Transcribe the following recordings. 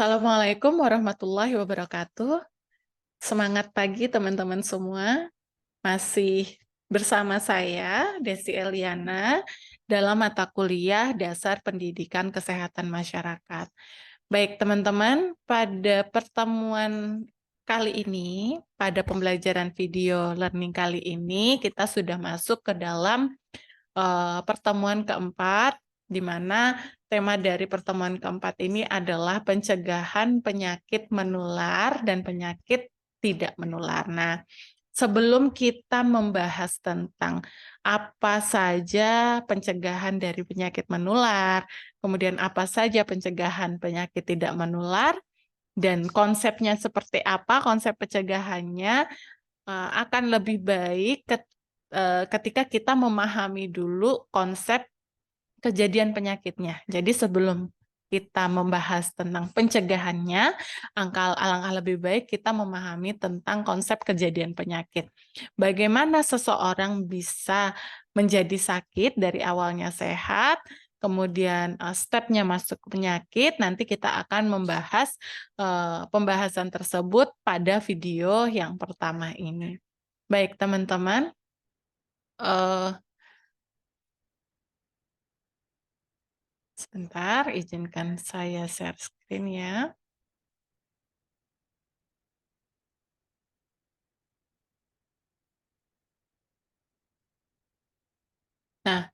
Assalamualaikum warahmatullahi wabarakatuh. Semangat pagi teman-teman semua. Masih bersama saya, Desi Eliana, dalam mata kuliah Dasar Pendidikan Kesehatan Masyarakat. Baik teman-teman, pada pertemuan kali ini, pada pembelajaran video learning kali ini, kita sudah masuk ke dalam pertemuan keempat, di mana tema dari pertemuan keempat ini adalah pencegahan penyakit menular dan penyakit tidak menular. Nah, sebelum kita membahas tentang apa saja pencegahan dari penyakit menular, kemudian apa saja pencegahan penyakit tidak menular, dan konsepnya seperti apa, konsep pencegahannya, akan lebih baik ketika kita memahami dulu konsep kejadian penyakitnya. Jadi sebelum kita membahas tentang pencegahannya, alangkah lebih baik kita memahami tentang konsep kejadian penyakit. Bagaimana seseorang bisa menjadi sakit dari awalnya sehat, kemudian stepnya masuk ke penyakit, nanti kita akan membahas pembahasan tersebut pada video yang pertama ini. Baik, teman-teman. Sebentar, izinkan saya share screen ya. Nah,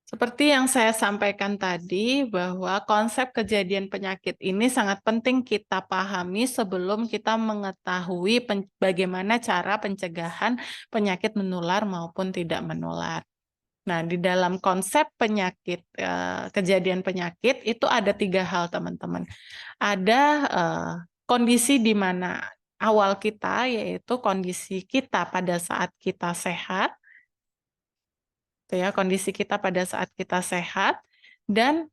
seperti yang saya sampaikan tadi, bahwa konsep kejadian penyakit ini sangat penting kita pahami sebelum kita mengetahui bagaimana cara pencegahan penyakit menular maupun tidak menular. Nah, di dalam konsep penyakit, kejadian penyakit itu ada 3 hal, teman-teman. Ada kondisi di mana awal kita, yaitu kondisi kita pada saat kita sehat, kondisi kita pada saat kita sehat, dan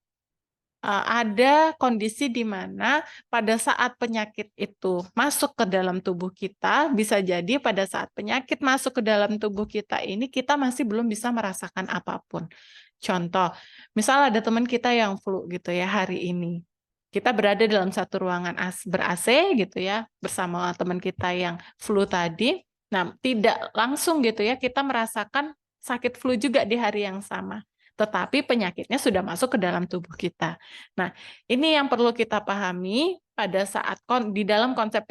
ada kondisi di mana pada saat penyakit itu masuk ke dalam tubuh kita, bisa jadi pada saat penyakit masuk ke dalam tubuh kita ini, kita masih belum bisa merasakan apapun. Contoh, misal ada teman kita yang flu gitu ya hari ini. Kita berada dalam satu ruangan ber-AC gitu ya, bersama teman kita yang flu tadi. Nah, tidak langsung gitu ya, kita merasakan sakit flu juga di hari yang sama. Tetapi penyakitnya sudah masuk ke dalam tubuh kita. Nah, ini yang perlu kita pahami pada saat di dalam konsep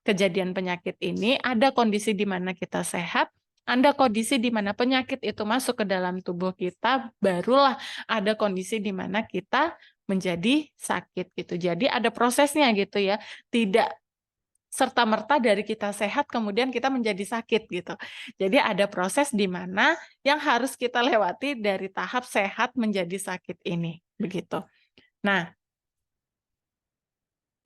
kejadian penyakit ini, ada kondisi di mana kita sehat, ada kondisi di mana penyakit itu masuk ke dalam tubuh kita, barulah ada kondisi di mana kita menjadi sakit gitu. Jadi ada prosesnya gitu ya. Tidak serta-merta dari kita sehat kemudian kita menjadi sakit gitu. Jadi ada proses di mana yang harus kita lewati dari tahap sehat menjadi sakit ini, begitu. Nah,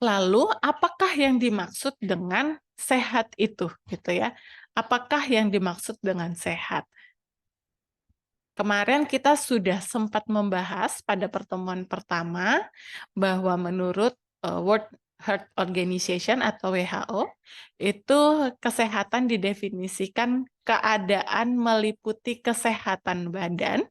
lalu apakah yang dimaksud dengan sehat itu gitu ya? Apakah yang dimaksud dengan sehat? Kemarin kita sudah sempat membahas pada pertemuan pertama bahwa menurut World Health Organization atau WHO, itu kesehatan didefinisikan keadaan meliputi kesehatan badan,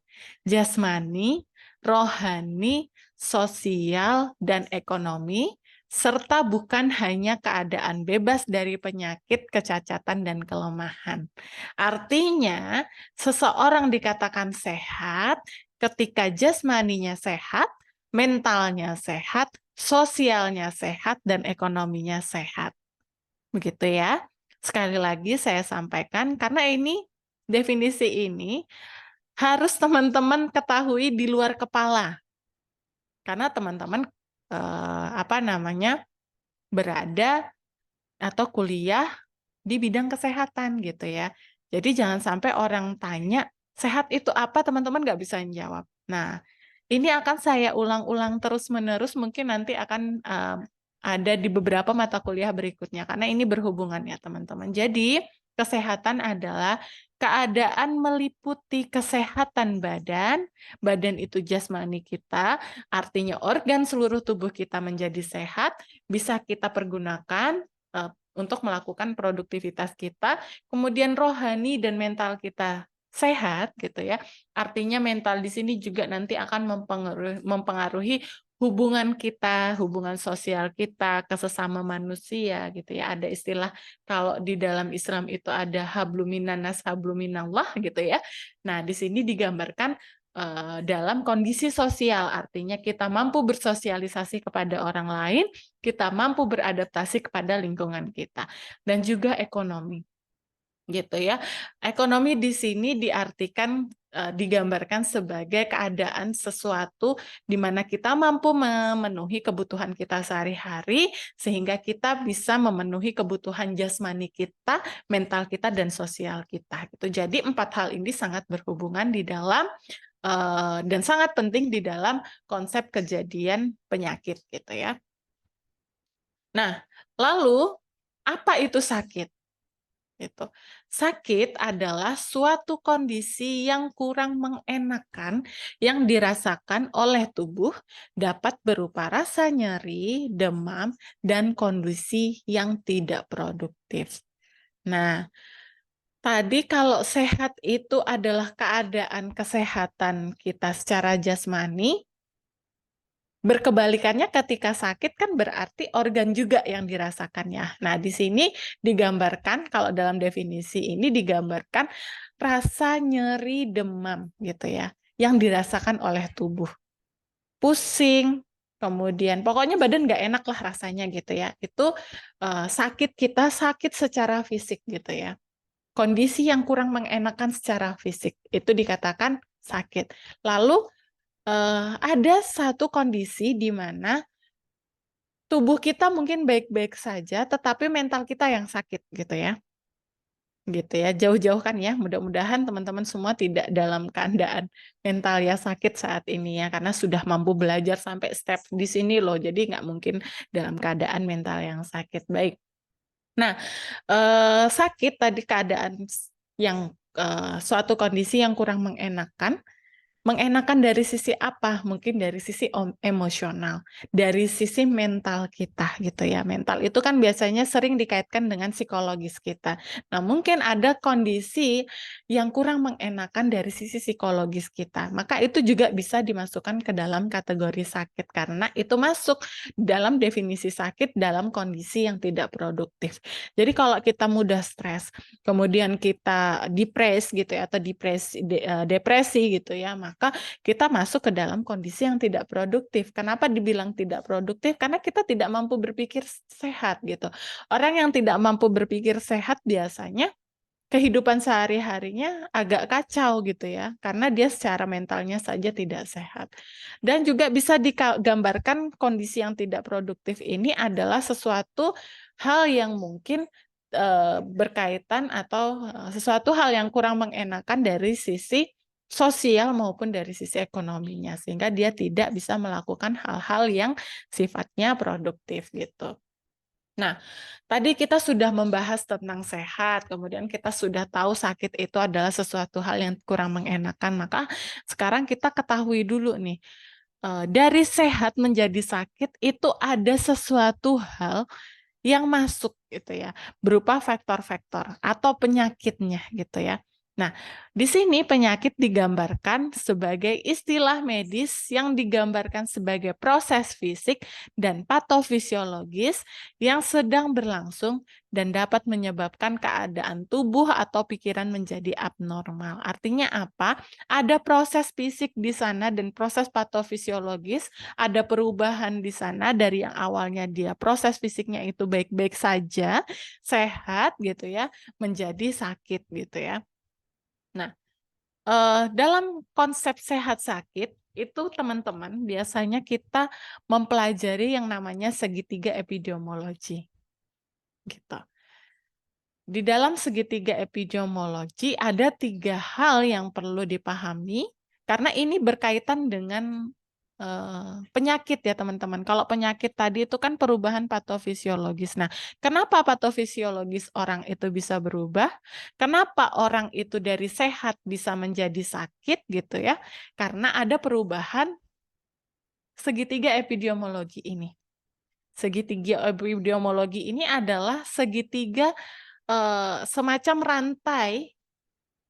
jasmani, rohani, sosial, dan ekonomi, serta bukan hanya keadaan bebas dari penyakit, kecacatan, dan kelemahan. Artinya, seseorang dikatakan sehat ketika jasmaninya sehat, mentalnya sehat, sosialnya sehat, dan ekonominya sehat. Begitu ya. Sekali lagi saya sampaikan, karena ini definisi ini harus teman-teman ketahui di luar kepala. Karena teman-teman berada atau kuliah di bidang kesehatan gitu ya. Jadi jangan sampai orang tanya, sehat itu apa, teman-teman nggak bisa menjawab. Nah, ini akan saya ulang-ulang terus-menerus, mungkin nanti akan ada di beberapa mata kuliah berikutnya, karena ini berhubungan ya teman-teman. Jadi, kesehatan adalah keadaan meliputi kesehatan badan, badan itu jasmani kita, artinya organ seluruh tubuh kita menjadi sehat, bisa kita pergunakan untuk melakukan produktivitas kita, kemudian rohani dan mental kita sehat gitu ya. Artinya mental di sini juga nanti akan mempengaruhi hubungan kita, hubungan sosial kita ke sesama manusia gitu ya. Ada istilah kalau di dalam Islam itu ada hablum minannas hablum minallah gitu ya. Nah, di sini digambarkan dalam kondisi sosial, artinya kita mampu bersosialisasi kepada orang lain, kita mampu beradaptasi kepada lingkungan kita, dan juga ekonomi gitu ya. Ekonomi di sini diartikan digambarkan sebagai keadaan sesuatu di mana kita mampu memenuhi kebutuhan kita sehari-hari sehingga kita bisa memenuhi kebutuhan jasmani kita, mental kita dan sosial kita gitu. Jadi empat hal ini sangat berhubungan di dalam dan sangat penting di dalam konsep kejadian penyakit gitu ya. Nah, lalu apa itu sakit? Gitu. Sakit adalah suatu kondisi yang kurang mengenakan yang dirasakan oleh tubuh, dapat berupa rasa nyeri, demam, dan kondisi yang tidak produktif. Nah, tadi kalau sehat itu adalah keadaan kesehatan kita secara jasmani, berkebalikannya ketika sakit kan berarti organ juga yang dirasakannya. Nah, di sini digambarkan kalau dalam definisi ini digambarkan rasa nyeri demam gitu ya, yang dirasakan oleh tubuh. Pusing, kemudian pokoknya badan nggak enak lah rasanya gitu ya. Itu sakit kita sakit secara fisik gitu ya. Kondisi yang kurang mengenakan secara fisik itu dikatakan sakit. Lalu ada satu kondisi di mana tubuh kita mungkin baik-baik saja, tetapi mental kita yang sakit gitu ya. Gitu ya, jauh-jauh kan ya. Mudah-mudahan teman-teman semua tidak dalam keadaan mental ya sakit saat ini ya, karena sudah mampu belajar sampai step di sini loh. Jadi nggak mungkin dalam keadaan mental yang sakit. Baik. Nah, sakit tadi keadaan yang suatu kondisi yang kurang mengenakan. Mengenakan dari sisi apa? Mungkin dari sisi emosional, dari sisi mental kita gitu ya. Mental itu kan biasanya sering dikaitkan dengan psikologis kita. Nah, mungkin ada kondisi yang kurang mengenakan dari sisi psikologis kita. Maka itu juga bisa dimasukkan ke dalam kategori sakit karena itu masuk dalam definisi sakit dalam kondisi yang tidak produktif. Jadi kalau kita mudah stres, kemudian kita gitu ya atau depresi gitu ya, maka kita masuk ke dalam kondisi yang tidak produktif. Kenapa dibilang tidak produktif? Karena kita tidak mampu berpikir sehat gitu. Orang yang tidak mampu berpikir sehat biasanya kehidupan sehari-harinya agak kacau gitu ya, karena dia secara mentalnya saja tidak sehat. Dan juga bisa digambarkan kondisi yang tidak produktif ini adalah sesuatu hal yang mungkin berkaitan atau sesuatu hal yang kurang mengenakan dari sisi sosial maupun dari sisi ekonominya, sehingga dia tidak bisa melakukan hal-hal yang sifatnya produktif gitu. Nah, tadi kita sudah membahas tentang sehat, kemudian kita sudah tahu sakit itu adalah sesuatu hal yang kurang mengenakan, maka sekarang kita ketahui dulu nih, dari sehat menjadi sakit itu ada sesuatu hal yang masuk gitu ya, berupa faktor-faktor atau penyakitnya gitu ya. Nah, di sini penyakit digambarkan sebagai istilah medis yang digambarkan sebagai proses fisik dan patofisiologis yang sedang berlangsung dan dapat menyebabkan keadaan tubuh atau pikiran menjadi abnormal. Artinya apa? Ada proses fisik di sana dan proses patofisiologis, ada perubahan di sana dari yang awalnya dia proses fisiknya itu baik-baik saja, sehat gitu ya, menjadi sakit gitu ya. Nah, dalam konsep sehat sakit itu teman-teman biasanya kita mempelajari yang namanya segitiga epidemiologi gitu. Di dalam segitiga epidemiologi ada 3 hal yang perlu dipahami karena ini berkaitan dengan penyakit ya teman-teman. Kalau penyakit tadi itu kan perubahan patofisiologis. Nah, kenapa patofisiologis orang itu bisa berubah? Kenapa orang itu dari sehat bisa menjadi sakit gitu ya? Karena ada perubahan segitiga epidemiologi ini. Segitiga epidemiologi ini adalah segitiga semacam rantai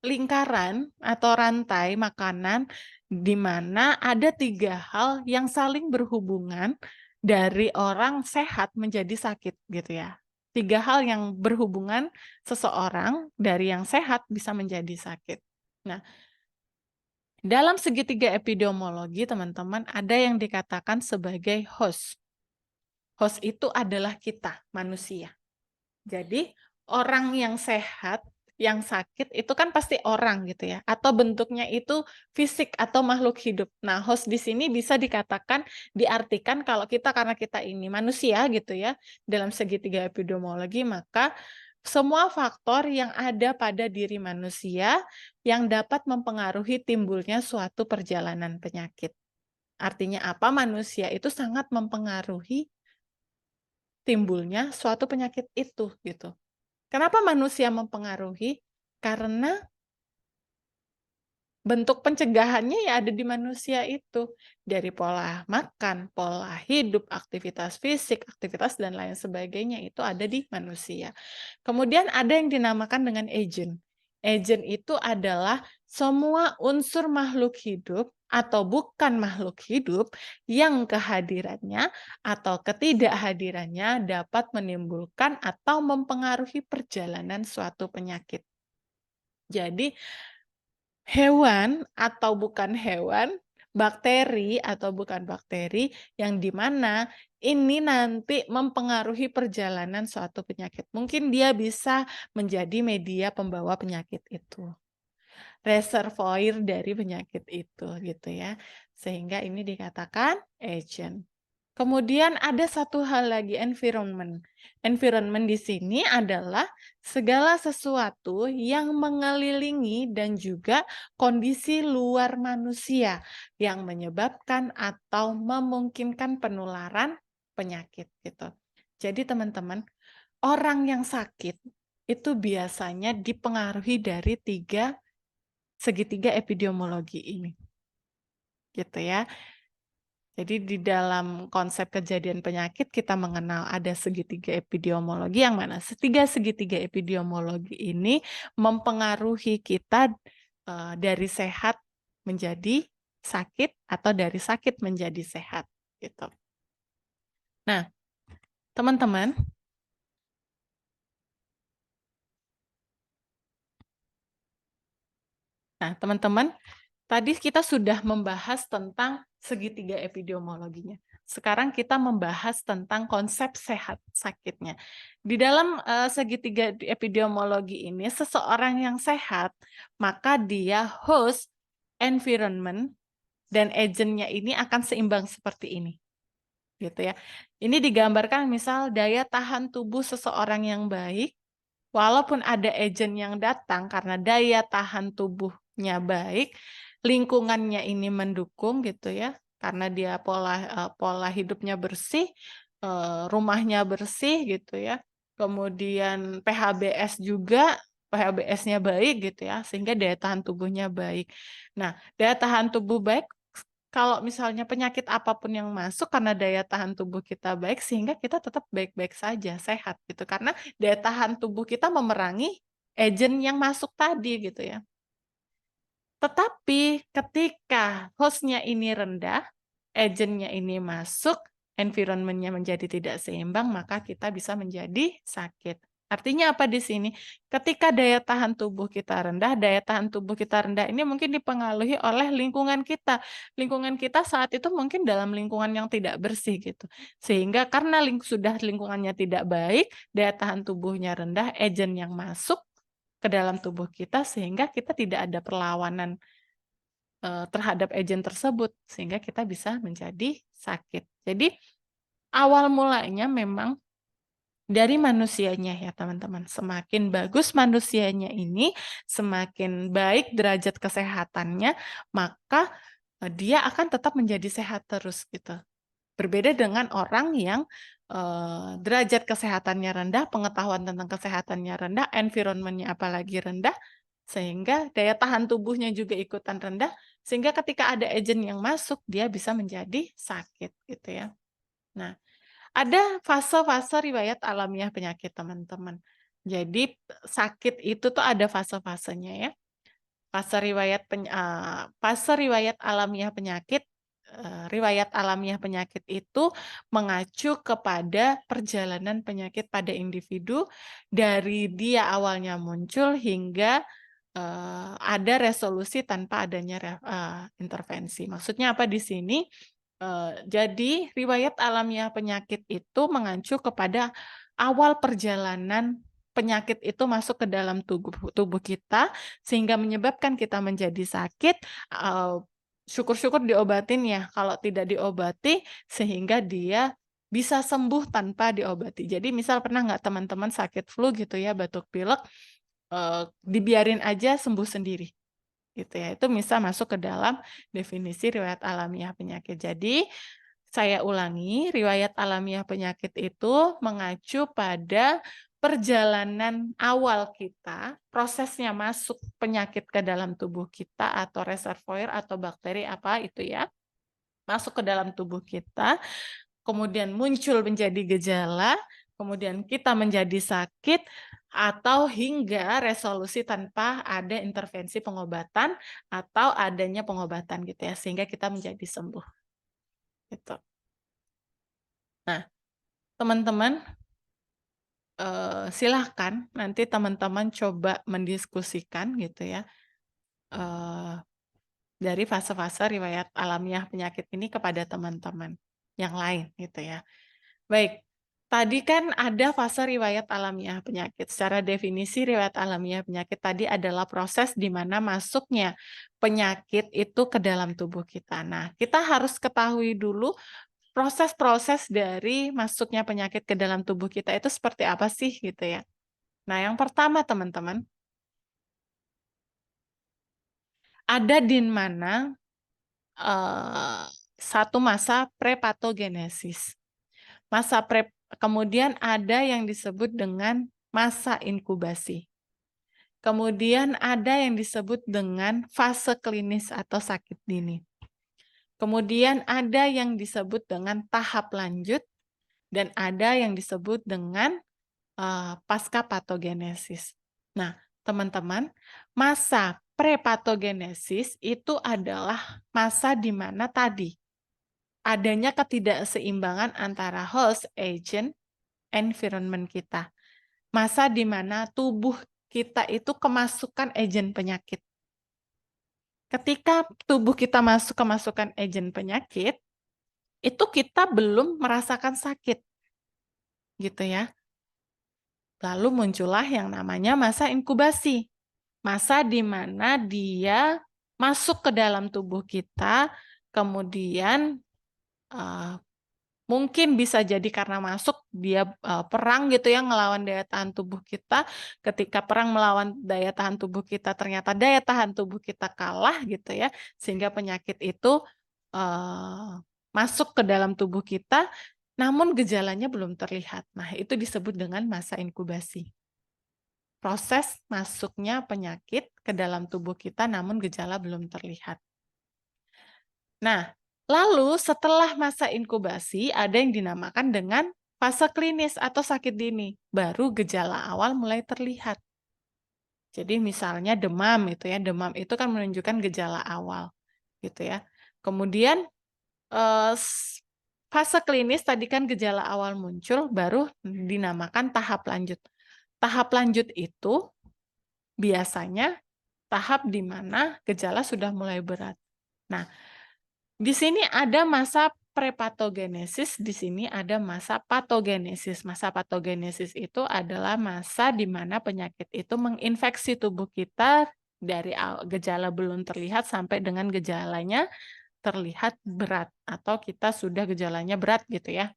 lingkaran atau rantai makanan di mana ada 3 hal yang saling berhubungan dari orang sehat menjadi sakit gitu ya. 3 hal yang berhubungan seseorang dari yang sehat bisa menjadi sakit. Nah, dalam segitiga epidemiologi teman-teman ada yang dikatakan sebagai host. Host itu adalah kita, manusia. Jadi, orang yang sehat, yang sakit itu kan pasti orang gitu ya, atau bentuknya itu fisik atau makhluk hidup. Nah, host di sini bisa dikatakan, diartikan kalau kita karena kita ini manusia gitu ya, dalam segitiga epidemiologi, maka semua faktor yang ada pada diri manusia yang dapat mempengaruhi timbulnya suatu perjalanan penyakit. Artinya apa? Manusia itu sangat mempengaruhi timbulnya suatu penyakit itu gitu. Kenapa manusia mempengaruhi? Karena bentuk pencegahannya ya ada di manusia itu. Dari pola makan, pola hidup, aktivitas fisik, aktivitas dan lain sebagainya itu ada di manusia. Kemudian ada yang dinamakan dengan agent. Agent itu adalah semua unsur makhluk hidup atau bukan makhluk hidup yang kehadirannya atau ketidakhadirannya dapat menimbulkan atau mempengaruhi perjalanan suatu penyakit. Jadi, hewan atau bukan hewan, bakteri atau bukan bakteri, yang di mana ini nanti mempengaruhi perjalanan suatu penyakit. Mungkin dia bisa menjadi media pembawa penyakit itu, reservoir dari penyakit itu, gitu ya. Sehingga ini dikatakan agent. Kemudian ada satu hal lagi, environment. Environment di sini adalah segala sesuatu yang mengelilingi dan juga kondisi luar manusia yang menyebabkan atau memungkinkan penularan penyakit gitu. Jadi teman-teman, orang yang sakit itu biasanya dipengaruhi dari segitiga epidemiologi ini. Gitu ya. Jadi di dalam konsep kejadian penyakit kita mengenal ada segitiga epidemiologi yang mana segitiga epidemiologi ini mempengaruhi kita dari sehat menjadi sakit atau dari sakit menjadi sehat gitu. Nah, teman-teman, tadi kita sudah membahas tentang segitiga epidemiologinya. Sekarang kita membahas tentang konsep sehat sakitnya. Di dalam segitiga epidemiologi ini, seseorang yang sehat, maka dia host, environment, dan agentnya ini akan seimbang seperti ini. Gitu ya. Ini digambarkan misal daya tahan tubuh seseorang yang baik, walaupun ada agent yang datang karena daya tahan tubuhnya baik, lingkungannya ini mendukung gitu ya, karena dia pola hidupnya bersih, rumahnya bersih gitu ya, kemudian PHBS-nya baik gitu ya, sehingga daya tahan tubuhnya baik. Nah, daya tahan tubuh baik, kalau misalnya penyakit apapun yang masuk karena daya tahan tubuh kita baik, sehingga kita tetap baik-baik saja, sehat gitu. Karena daya tahan tubuh kita memerangi agent yang masuk tadi gitu ya. Tetapi ketika host-nya ini rendah, agent-nya ini masuk, environment-nya menjadi tidak seimbang, maka kita bisa menjadi sakit. Artinya apa di sini? Ketika daya tahan tubuh kita rendah, daya tahan tubuh kita rendah ini mungkin dipengaruhi oleh lingkungan kita. Lingkungan kita saat itu mungkin dalam lingkungan yang tidak bersih gitu. Sehingga karena sudah lingkungannya tidak baik, daya tahan tubuhnya rendah, agent yang masuk ke dalam tubuh kita sehingga kita tidak ada perlawanan terhadap agent tersebut sehingga kita bisa menjadi sakit. Jadi awal mulanya memang dari manusianya ya teman-teman. Semakin bagus manusianya ini, semakin baik derajat kesehatannya, maka dia akan tetap menjadi sehat terus gitu. Berbeda dengan orang yang derajat kesehatannya rendah, pengetahuan tentang kesehatannya rendah, environment-nya apalagi rendah, sehingga daya tahan tubuhnya juga ikutan rendah, sehingga ketika ada agent yang masuk, dia bisa menjadi sakit gitu ya. Nah, ada fase-fase riwayat alamiah penyakit teman-teman. Jadi sakit itu tuh ada fase-fasenya ya. Fase riwayat alamiah penyakit, riwayat alamiah penyakit itu mengacu kepada perjalanan penyakit pada individu dari dia awalnya muncul hingga, ada resolusi tanpa adanya intervensi. Maksudnya apa di sini? Jadi riwayat alamiah penyakit itu mengacu kepada awal perjalanan penyakit itu masuk ke dalam tubuh kita, sehingga menyebabkan kita menjadi sakit, syukur-syukur diobatin ya, kalau tidak diobati sehingga dia bisa sembuh tanpa diobati. Jadi misal pernah nggak teman-teman sakit flu gitu ya, batuk pilek, dibiarin aja sembuh sendiri, gitu ya. Itu bisa masuk ke dalam definisi riwayat alamiah penyakit. Jadi, saya ulangi, riwayat alamiah penyakit itu mengacu pada perjalanan awal kita, prosesnya masuk penyakit ke dalam tubuh kita atau reservoir atau bakteri apa itu ya, masuk ke dalam tubuh kita, kemudian muncul menjadi gejala, kemudian kita menjadi sakit, atau hingga resolusi tanpa ada intervensi pengobatan atau adanya pengobatan gitu ya, sehingga kita menjadi sembuh, gitu. Nah, teman-teman, silahkan nanti teman-teman coba mendiskusikan gitu ya, eee, dari fase-fase riwayat alamiah penyakit ini kepada teman-teman yang lain gitu ya. Baik, tadi kan ada fase riwayat alamiah penyakit. Secara definisi riwayat alamiah penyakit tadi adalah proses di mana masuknya penyakit itu ke dalam tubuh kita. Nah, kita harus ketahui dulu proses-proses dari masuknya penyakit ke dalam tubuh kita itu seperti apa sih gitu ya. Nah, yang pertama teman-teman, ada di mana satu masa prepatogenesis. Kemudian ada yang disebut dengan masa inkubasi. Kemudian ada yang disebut dengan fase klinis atau sakit dini. Kemudian ada yang disebut dengan tahap lanjut dan ada yang disebut dengan pasca patogenesis. Nah, teman-teman, masa prepatogenesis itu adalah masa di mana tadi adanya ketidakseimbangan antara host, agent, environment kita. Masa di mana tubuh kita itu kemasukan agen penyakit. Ketika tubuh kita kemasukan agen penyakit, itu kita belum merasakan sakit, gitu ya. Lalu muncullah yang namanya masa inkubasi. Masa di mana dia masuk ke dalam tubuh kita, kemudian mungkin bisa jadi karena masuk dia, perang gitu ya ngelawan daya tahan tubuh kita, ketika perang melawan daya tahan tubuh kita ternyata daya tahan tubuh kita kalah gitu ya, sehingga penyakit itu, masuk ke dalam tubuh kita, namun gejalanya belum terlihat. Nah, itu disebut dengan masa inkubasi. Proses masuknya penyakit ke dalam tubuh kita namun gejala belum terlihat. Nah, lalu setelah masa inkubasi ada yang dinamakan dengan fase klinis atau sakit dini. Baru gejala awal mulai terlihat. Jadi misalnya demam itu ya, demam itu kan menunjukkan gejala awal gitu ya. Kemudian fase klinis tadi kan gejala awal muncul baru dinamakan tahap lanjut. Tahap lanjut itu biasanya tahap di mana gejala sudah mulai berat. Nah, di sini ada masa prepatogenesis, di sini ada masa patogenesis. Masa patogenesis itu adalah masa di mana penyakit itu menginfeksi tubuh kita dari gejala belum terlihat sampai dengan gejalanya terlihat berat atau kita sudah gejalanya berat gitu ya.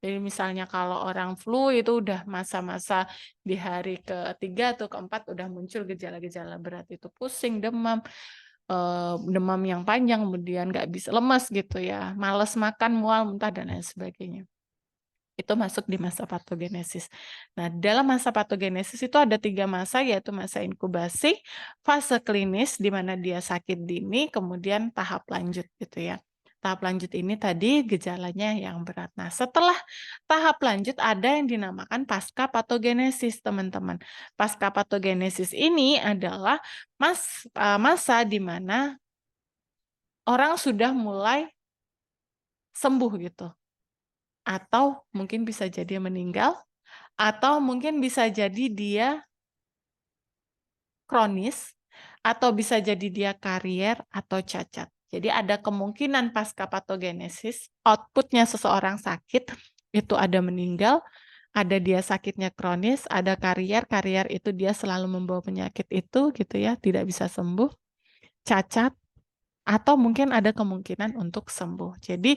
Jadi misalnya kalau orang flu itu udah masa-masa di hari ketiga atau keempat udah muncul gejala-gejala berat itu pusing, demam, demam yang panjang, kemudian nggak bisa lemas gitu ya, males makan, mual, muntah, dan lain sebagainya. Itu masuk di masa patogenesis. Nah, dalam masa patogenesis itu ada 3 masa, yaitu masa inkubasi, fase klinis di mana dia sakit dini, kemudian tahap lanjut gitu ya. tahap lanjut ini tadi gejalanya yang berat. Nah, setelah tahap lanjut ada yang dinamakan pasca patogenesis, teman-teman. Pasca patogenesis ini adalah masa di mana orang sudah mulai sembuh gitu. Atau mungkin bisa jadi meninggal, atau mungkin bisa jadi dia kronis, atau bisa jadi dia karier atau cacat. Jadi ada kemungkinan pasca patogenesis, outputnya seseorang sakit, itu ada meninggal, ada dia sakitnya kronis, ada karier, karier itu dia selalu membawa penyakit itu gitu ya, tidak bisa sembuh, cacat, atau mungkin ada kemungkinan untuk sembuh. Jadi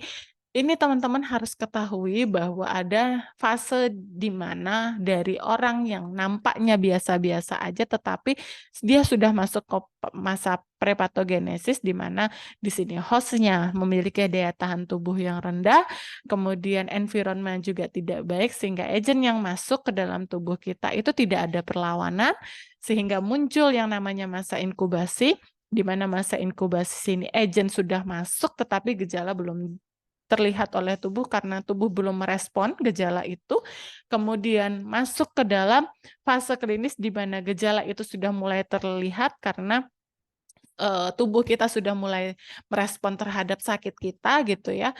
ini teman-teman harus ketahui bahwa ada fase di mana dari orang yang nampaknya biasa-biasa aja tetapi dia sudah masuk ke masa prepatogenesis di mana di sini hostnya memiliki daya tahan tubuh yang rendah, kemudian environment juga tidak baik sehingga agen yang masuk ke dalam tubuh kita itu tidak ada perlawanan sehingga muncul yang namanya masa inkubasi di mana masa inkubasi ini agen sudah masuk tetapi gejala belum terlihat oleh tubuh karena tubuh belum merespon gejala itu, kemudian masuk ke dalam fase klinis di mana gejala itu sudah mulai terlihat karena tubuh kita sudah mulai merespon terhadap sakit kita gitu ya.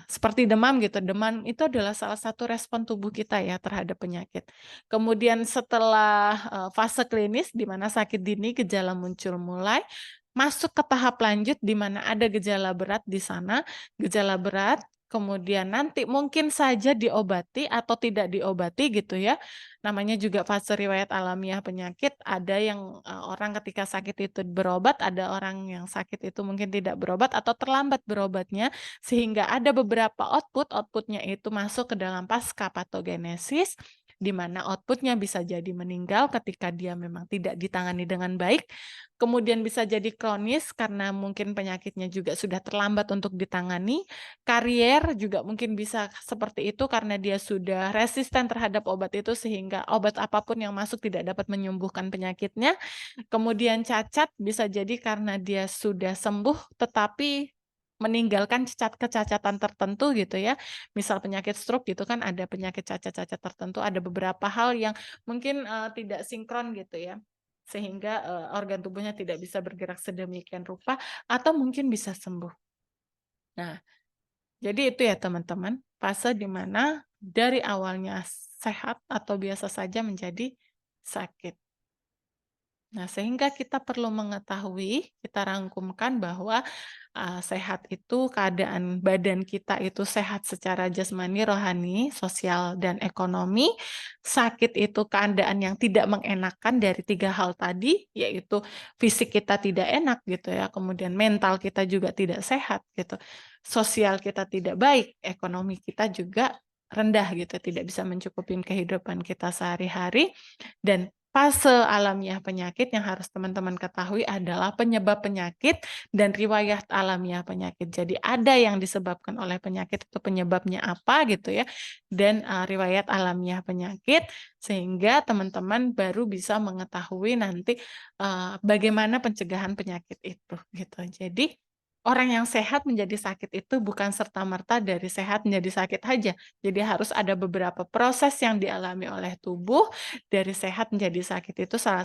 Seperti demam gitu, demam itu adalah salah satu respon tubuh kita ya terhadap penyakit. Kemudian setelah, fase klinis di mana sakit dini gejala muncul mulai, masuk ke tahap lanjut di mana ada gejala berat di sana, gejala berat, kemudian nanti mungkin saja diobati atau tidak diobati gitu ya. Namanya juga fase riwayat alamiah penyakit, ada yang, orang ketika sakit itu berobat, ada orang yang sakit itu mungkin tidak berobat atau terlambat berobatnya. Sehingga ada beberapa outputnya itu masuk ke dalam pasca patogenesis, di mana outputnya bisa jadi meninggal ketika dia memang tidak ditangani dengan baik, kemudian bisa jadi kronis karena mungkin penyakitnya juga sudah terlambat untuk ditangani, karier juga mungkin bisa seperti itu karena dia sudah resisten terhadap obat itu sehingga obat apapun yang masuk tidak dapat menyembuhkan penyakitnya, kemudian cacat bisa jadi karena dia sudah sembuh tetapi meninggalkan kecacatan tertentu gitu ya. Misal penyakit stroke gitu kan ada penyakit cacat-cacat tertentu, ada beberapa hal yang mungkin, tidak sinkron gitu ya. Sehingga, organ tubuhnya tidak bisa bergerak sedemikian rupa atau mungkin bisa sembuh. Nah, jadi itu ya teman-teman, fase di mana dari awalnya sehat atau biasa saja menjadi sakit. Nah, sehingga kita perlu mengetahui, kita rangkumkan bahwa, sehat itu keadaan badan kita itu sehat secara jasmani, rohani, sosial, dan ekonomi. Sakit itu keadaan yang tidak mengenakan dari 3 hal tadi, yaitu fisik kita tidak enak gitu ya, kemudian mental kita juga tidak sehat gitu, sosial kita tidak baik, ekonomi kita juga rendah gitu, tidak bisa mencukupi kehidupan kita sehari-hari, dan fase alamiah penyakit yang harus teman-teman ketahui adalah penyebab penyakit dan riwayat alamiah penyakit. Jadi ada yang disebabkan oleh penyakit itu penyebabnya apa gitu ya, dan riwayat alamiah penyakit sehingga teman-teman baru bisa mengetahui nanti bagaimana pencegahan penyakit itu gitu. Jadi orang yang sehat menjadi sakit itu bukan serta-merta dari sehat menjadi sakit aja. Jadi harus ada beberapa proses yang dialami oleh tubuh dari sehat menjadi sakit itu salah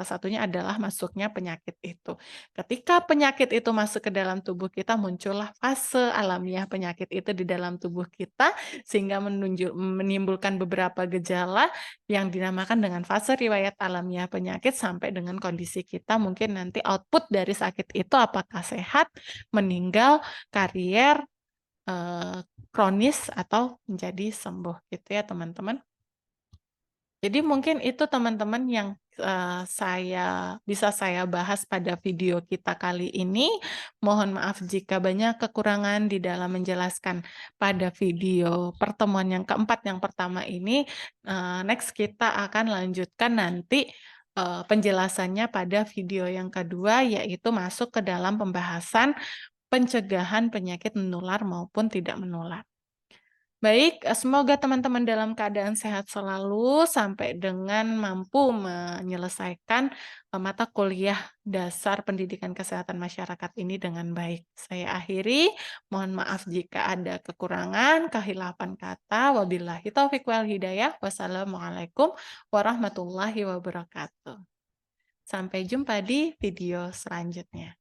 satunya adalah masuknya penyakit itu. Ketika penyakit itu masuk ke dalam tubuh kita, muncullah fase alamiah penyakit itu di dalam tubuh kita, sehingga menimbulkan beberapa gejala yang dinamakan dengan fase riwayat alamiah penyakit sampai dengan kondisi kita mungkin nanti output dari sakit itu apakah sehat, meninggal, karier, kronis, atau menjadi sembuh gitu ya teman-teman. Jadi mungkin itu teman-teman yang, bisa saya bahas pada video kita kali ini. Mohon maaf jika banyak kekurangan di dalam menjelaskan pada video pertemuan yang keempat yang pertama ini. Next kita akan lanjutkan nanti, penjelasannya pada video yang kedua, yaitu masuk ke dalam pembahasan pencegahan penyakit menular maupun tidak menular. Baik, semoga teman-teman dalam keadaan sehat selalu sampai dengan mampu menyelesaikan, mata kuliah dasar pendidikan kesehatan masyarakat ini dengan baik. Saya akhiri, mohon maaf jika ada kekurangan, kehilapan kata. Wabillahi taufik wal hidayah. Wassalamualaikum warahmatullahi wabarakatuh. Sampai jumpa di video selanjutnya.